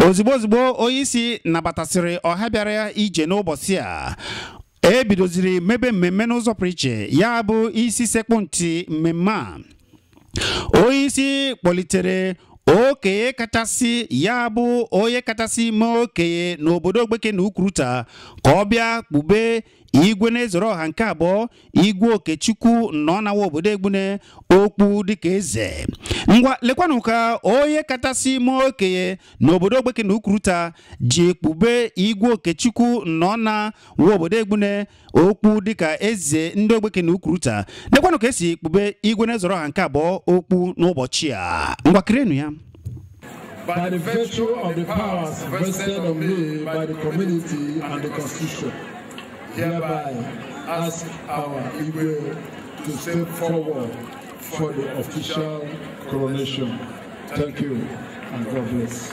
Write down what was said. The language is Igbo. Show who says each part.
Speaker 1: ozugbo oyisi nabatasịrị ọha bịara ije n'ụbọchị a ebidoziri mebe mmemme n'ụzọ pụrụ iche ya bụ isi sekpụ ntị mmemme a oyisi kpọlitere okenye kachasị ya bụ onye kachasị mee okenye n'obodo Ogbeke na Ukwuruta ka ọ bịa kpube igwe na-ezoro ọha nke abụọ Igwe Okechukwu nọ na obodo Egbune okpu dịka eze. Ngwa lekwanụ ka onye kachasị mee okenye n'obodo Ogbeke na Ukwuruta ji ekpube Igwe Okechukwu nọ na obodo Egbune okpu dịka eze ndị Ogbeke na Ukwuruta. Lekwanụ ka esi ekpube igwe na-ezoro ọha nke abụọ okpu n'ụbọchị a. Ngwa kirenu ya.
Speaker 2: By the virtue of the powers vested on me by the community and the Constitution, hereby ask our Igwe to step forward for the official coronation. Thank you and God bless.